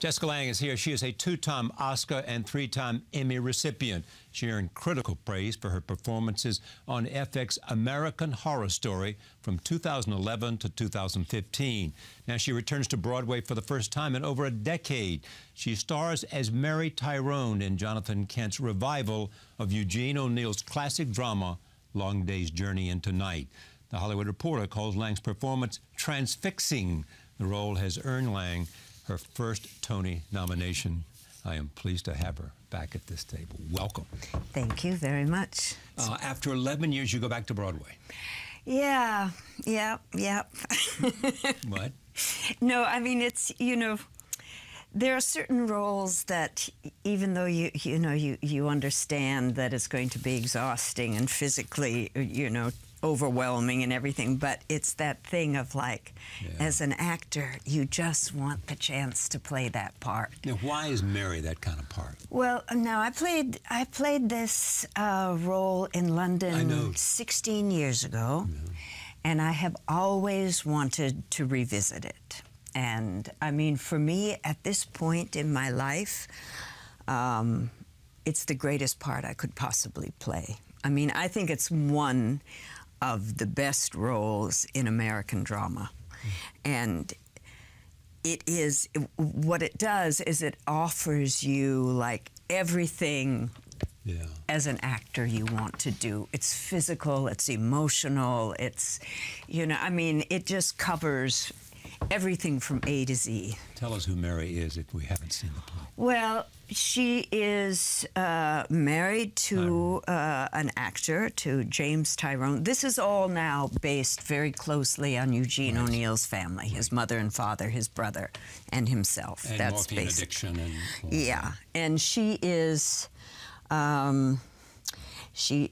Jessica Lange is here. She is a two-time Oscar and three-time Emmy recipient. She earned critical praise for her performances on FX American Horror Story from 2011 to 2015. Now she returns to Broadway for the first time in over a decade. She stars as Mary Tyrone in Jonathan Kent's revival of Eugene O'Neill's classic drama, Long Day's Journey into Night. The Hollywood Reporter calls Lange's performance transfixing. The role has earned Lange her first Tony nomination. I am pleased to have her back at this table. Welcome. Thank you very much. After 11 years, you go back to Broadway. Yeah. What? No, I mean, it's, you know, there are certain roles that even though you understand that it's going to be exhausting and physically, overwhelming and everything, but it's that thing of like, as an actor, you just want the chance to play that part. Now, why is Mary that kind of part? Well, now I played this role in London 16 years ago, and I have always wanted to revisit it. And I mean, for me, at this point in my life, it's the greatest part I could possibly play. I mean, I think it's one of the best roles in American drama. And it is, what it does is it offers you like everything as an actor you want to do. It's physical, it's emotional, it's, I mean, it just covers everything from A to Z. Tell us who Mary is if we haven't seen the play. Well, she is married to an actor, to James Tyrone. This is all now based very closely on Eugene O'Neill's family, his mother and father, his brother, and himself. And that's morphine addiction. And and she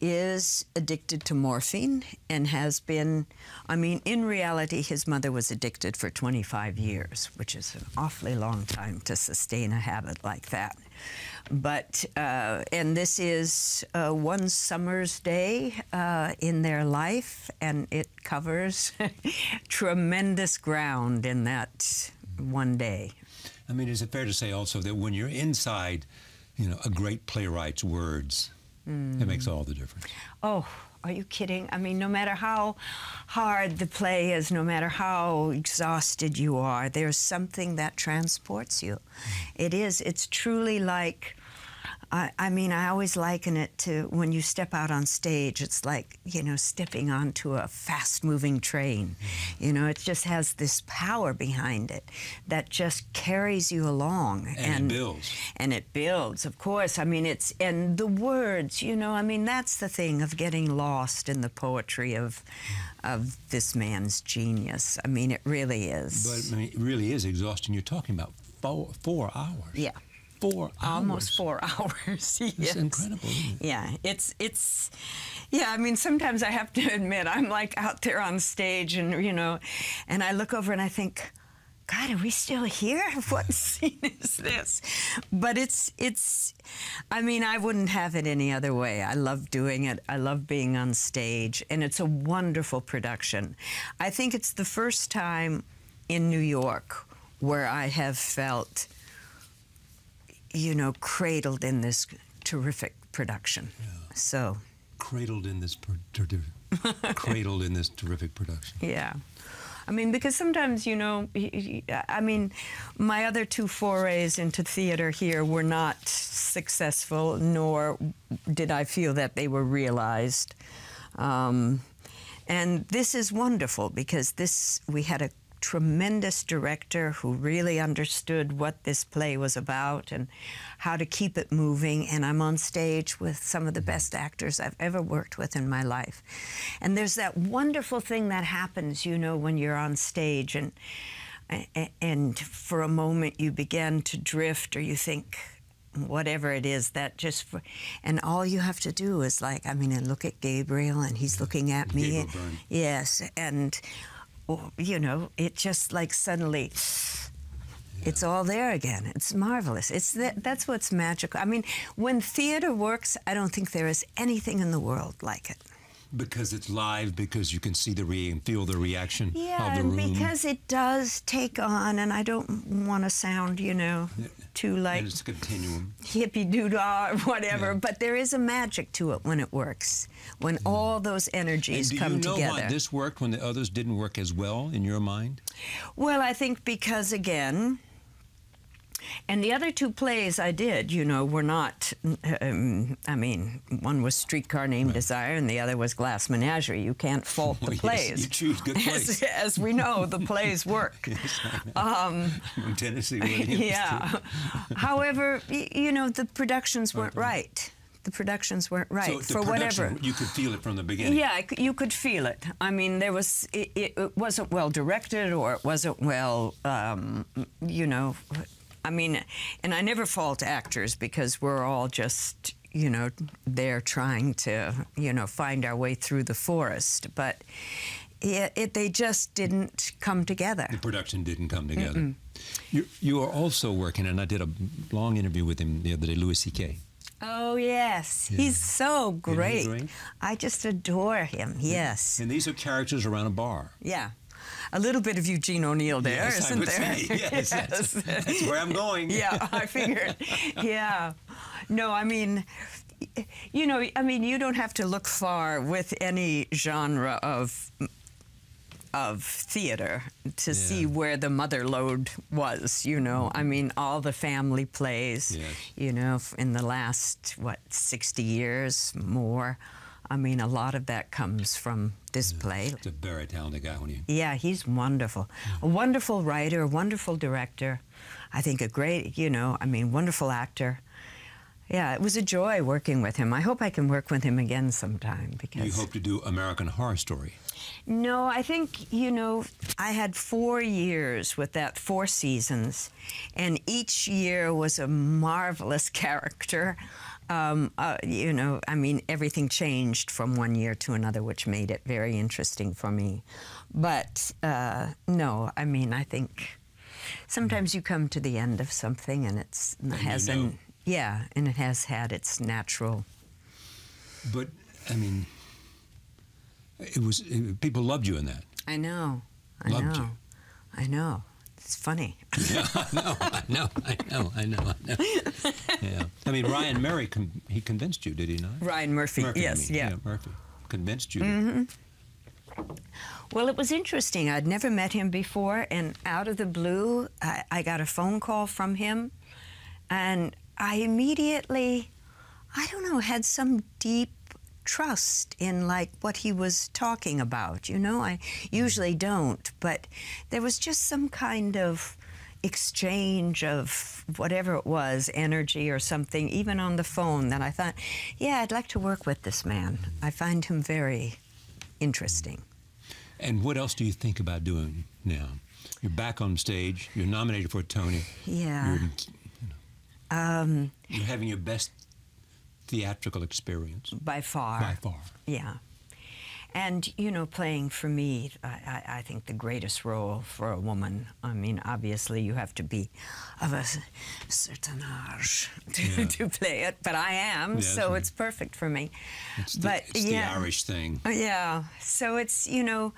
is addicted to morphine and has been, I mean, in reality, his mother was addicted for 25 years, which is an awfully long time to sustain a habit like that. But, and this is one summer's day in their life, and it covers tremendous ground in that one day. I mean, is it fair to say also that when you're inside, a great playwright's words, it makes all the difference? Oh, are you kidding? I mean, no matter how hard the play is, no matter how exhausted you are, there's something that transports you. It's truly like, I mean, I always liken it to when you step out on stage, it's like, stepping onto a fast-moving train. It just has this power behind it that just carries you along. And it builds. And it builds, of course. I mean, and the words, I mean, that's the thing of getting lost in the poetry of this man's genius. I mean, it really is. But, I mean, it really is exhausting. You're talking about 4 hours. Yeah. 4 hours. Almost 4 hours. Yes. It's incredible, isn't it? Yeah, yeah, I mean, sometimes I have to admit, I'm like out there on stage and, and I look over and I think, God, are we still here? What scene is this? But I mean, I wouldn't have it any other way. I love doing it. I love being on stage, and it's a wonderful production. I think it's the first time in New York where I have felt cradled in this terrific production. Yeah. So, cradled in this cradled in this terrific production. Yeah, I mean, because sometimes I mean, my other two forays into theater here were not successful, nor did I feel that they were realized. And this is wonderful because we had a tremendous director who really understood what this play was about and how to keep it moving, and I'm on stage with some of the best actors I've ever worked with in my life. And there's that wonderful thing that happens, when you're on stage and for a moment you begin to drift, or you think whatever it is that and all you have to do is like, I mean, I look at Gabriel and he's looking at me. Yes, and it just like suddenly, it's all there again. It's marvelous. That's what's magical. I mean, when theater works, I don't think there is anything in the world like it. Because it's live, because you can see and feel the reaction yeah, of the room. and because it does take on, and I don't want to sound, you know, too like and it's a continuum. hippie-doo-dah or whatever, but there is a magic to it when it works, when all those energies come together. Do you know why this worked when the others didn't work as well, in your mind? Well, I think because, again, and the other two plays I did, you know, were not, I mean, one was Streetcar Named Desire and the other was Glass Menagerie. You can't fault the plays. Yes, you choose good plays. As we know, the plays work. Yes, from Tennessee Williams. Yeah. However, you know, the productions weren't right. The productions weren't right, so for whatever. You could feel it from the beginning. Yeah, you could feel it. I mean, there was it wasn't well directed, or it wasn't well, you know. I mean, and I never fault actors because we're all just, you know, there trying to, you know, find our way through the forest. But they just didn't come together. The production didn't come together. You are also working, and I did a long interview with him the other day, Louis C.K. Oh, yes. He's so great. Isn't he great? I just adore him, yes. And these are characters around a bar. Yeah. A little bit of Eugene O'Neill there, yes, isn't there? Say, yes, yes. That's where I'm going. Yeah, I figured. Yeah. No, I mean, you know, I mean, you don't have to look far with any genre of theater to see where the mother lode was, you know. I mean, all the family plays, you know, in the last, 60 years, more. I mean, a lot of that comes from this play. He's a very talented guy. Yeah, he's wonderful. A wonderful writer, a wonderful director. I think a great, you know, I mean, wonderful actor. Yeah, it was a joy working with him. I hope I can work with him again sometime. Because you hope to do American Horror Story? No, I think, you know, I had 4 years with that, 4 seasons, and each year was a marvelous character. You know, I mean, everything changed from one year to another, which made it very interesting for me. But no, I mean, I think sometimes you come to the end of something and it has and it has had its natural. But I mean, people loved you in that. I know. Loved you. I know. It's funny. Yeah, I know. Yeah. I mean, Ryan Murray, he convinced you, did he not? Ryan Murphy, yes, yeah. Murphy convinced you. Well, it was interesting. I'd never met him before, and out of the blue, I got a phone call from him, and I immediately, I don't know, had some deep trust in like what he was talking about, you know. I usually don't, but there was just some kind of exchange of whatever it was, energy or something, even on the phone, that I thought, yeah, I'd like to work with this man. I find him very interesting. And what else do you think about doing now? You're back on stage, you're nominated for a Tony. Yeah. You're having your best theatrical experience. By far. By far. Yeah. And, you know, playing for me, I think the greatest role for a woman. I mean, obviously you have to be of a certain age to play it, but I am, so it's perfect for me. It's the Irish thing. Yeah. So it's, you know,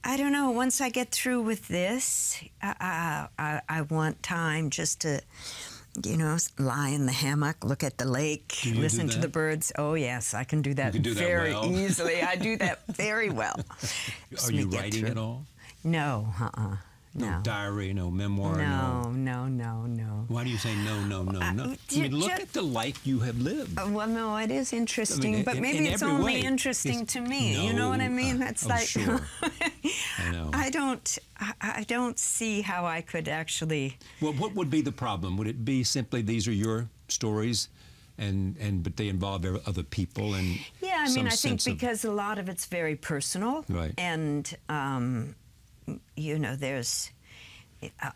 I don't know, once I get through with this, I want time just to, you know, lie in the hammock, look at the lake, listen to the birds. Oh, yes, I can do that very easily. I do that very well. Are you writing at all? No, No diary, no memoir? No. Why do you say no? I mean, look at the life you have lived. Well, no, it is interesting, but maybe it's only interesting to me. You know what I mean? It's like, sure. I know. I don't see how I could actually. Well, what would be the problem? Would it be simply these are your stories, but they involve other people and yeah, I mean, I think because a lot of it's very personal, right? And you know, there's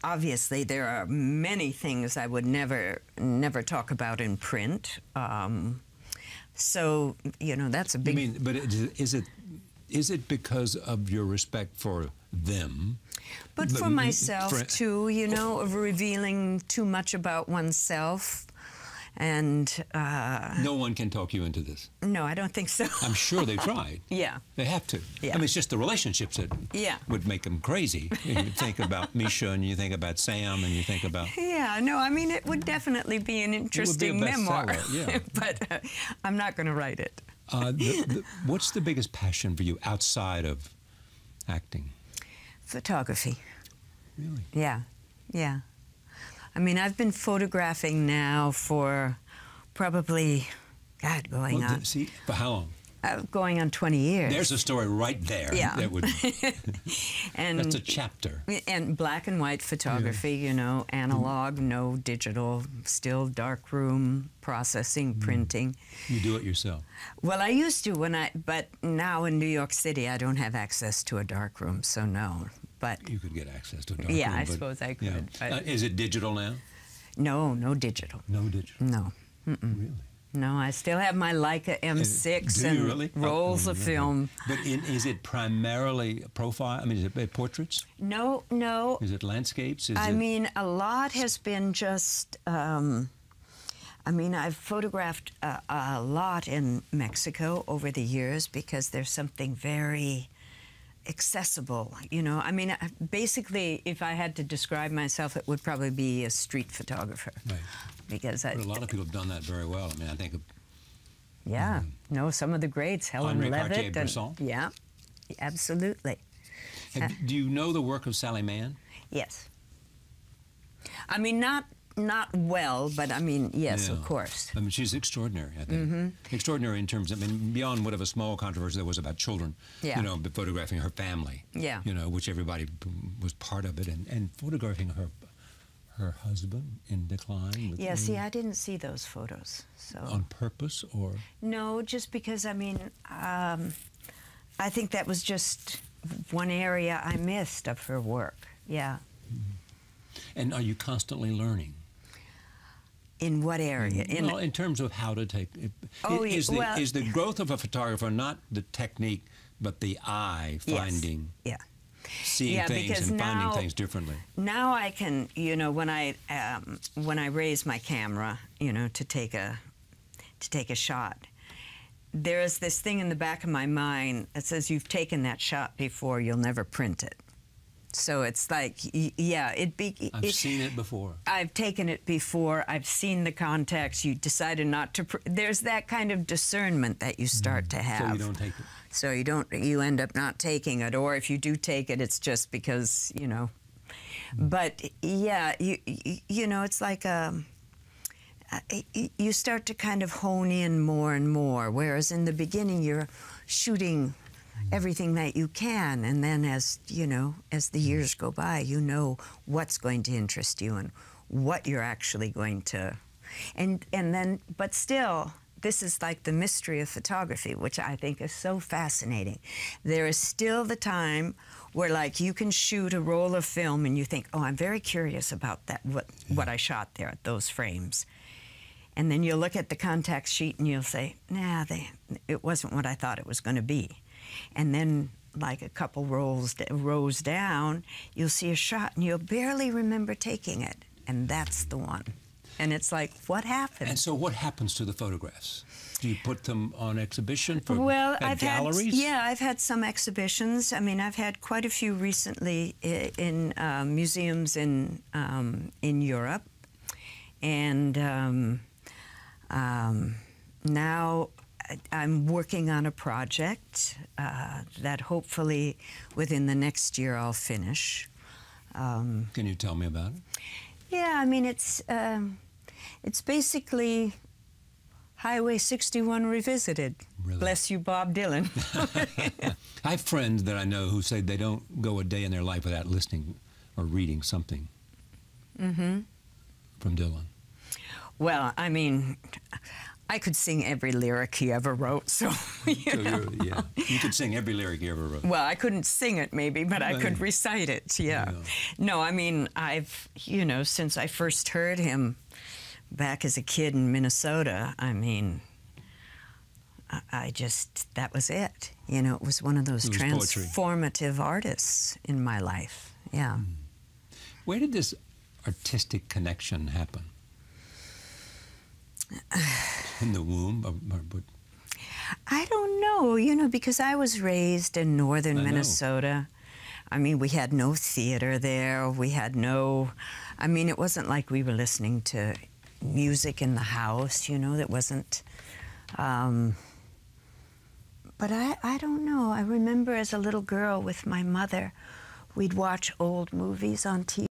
obviously there are many things I would never talk about in print. So you know, that's a big. You mean, but is it because of your respect for them? But for myself too, you know, of revealing too much about oneself. And no one can talk you into this. no, I don't think so. I'm sure they tried. Yeah. They have to. Yeah. I mean, it's just the relationships that would make them crazy. You think about Misha, and you think about Sam, and you think about... Yeah, no, I mean, it would definitely be an interesting memoir. Yeah. But I'm not going to write it. What's the biggest passion for you outside of acting? Photography. Really? Yeah, yeah. I mean, I've been photographing now for probably, God, going on. See, for how long? Going on 20 years. There's a story right there. Yeah. That would, and that's a chapter. And black and white photography, you know, analog, no digital, still darkroom, processing, printing. You do it yourself? Well, I used to but now in New York City, I don't have access to a darkroom, so no. But you could get access to a darkroom. Yeah, I suppose I could. Yeah. Is it digital now? No, no digital. No digital? No. Really? No, I still have my Leica M6 and really? rolls of film. But is it primarily profile? I mean, is it portraits? No, no. Is it landscapes? I mean, a lot has been just... I mean, I've photographed a lot in Mexico over the years because there's something very accessible, you know. I mean, basically, if I had to describe myself, it would probably be a street photographer. Right. Because but a lot of people have done that very well. I mean, I think of... Yeah. No, some of the greats, Helen Levitt. Yeah, absolutely. Do you know the work of Sally Mann? Yes. I mean, not well, but I mean, yes, of course. I mean, she's extraordinary, I think. Extraordinary in terms of, I mean, beyond whatever small controversy there was about children, you know, but photographing her family, you know, which everybody was part of it, and photographing her husband in decline. Yeah, see, I didn't see those photos. So on purpose, or? No, just because, I mean, I think that was just one area I missed of her work, yeah. And are you constantly learning? In what area? Well, in terms of how to take it. Is the growth of a photographer not the technique, but the eye finding? Yes. Seeing things and finding things differently. Now I can, you know, when I raise my camera, you know, to take a shot, there is this thing in the back of my mind that says, you've taken that shot before, you'll never print it. So it's like, yeah, I've seen it before. I've taken it before. I've seen the context. You decided not to. There's that kind of discernment that you start to have. So you don't take it. So you end up not taking it, or if you do take it, it's just because, you know. But yeah, you know, it's like you start to kind of hone in more and more. Whereas in the beginning, you're shooting everything that you can, and then as you know, as the years go by, you know what's going to interest you and what you're actually going to, and then, but still, this is like the mystery of photography, which I think is so fascinating. There is still the time where, like, you can shoot a roll of film and you think, oh, I'm very curious about that, what I shot there, those frames. And then you'll look at the contact sheet and you'll say, nah, it wasn't what I thought it was going to be. And then, like a couple rows down, you'll see a shot and you'll barely remember taking it. And that's the one. And it's like, what happened? And so what happens to the photographs? Do you put them on exhibition for galleries? I've had some exhibitions. I mean, I've had quite a few recently in museums in Europe. And now I'm working on a project that hopefully within the next year I'll finish. Can you tell me about it? Yeah, I mean, it's basically Highway 61 revisited. Really? Bless you, Bob Dylan. I have friends that I know who say they don't go a day in their life without listening or reading something from Dylan. Well, I mean, I could sing every lyric he ever wrote, so, you could sing every lyric he ever wrote. Well, I couldn't sing it maybe, but I could recite it, yeah. No, I mean, I've, you know, since I first heard him back as a kid in Minnesota, I mean, I just, that was it. You know, it was one of those transformative artists in my life, yeah. Where did this artistic connection happen? In the womb? I don't know, you know, because I was raised in northern Minnesota. I mean, we had no theater there. We had no, I mean, it wasn't like we were listening to music in the house, you know, that wasn't, but I don't know. I remember as a little girl with my mother, we'd watch old movies on TV.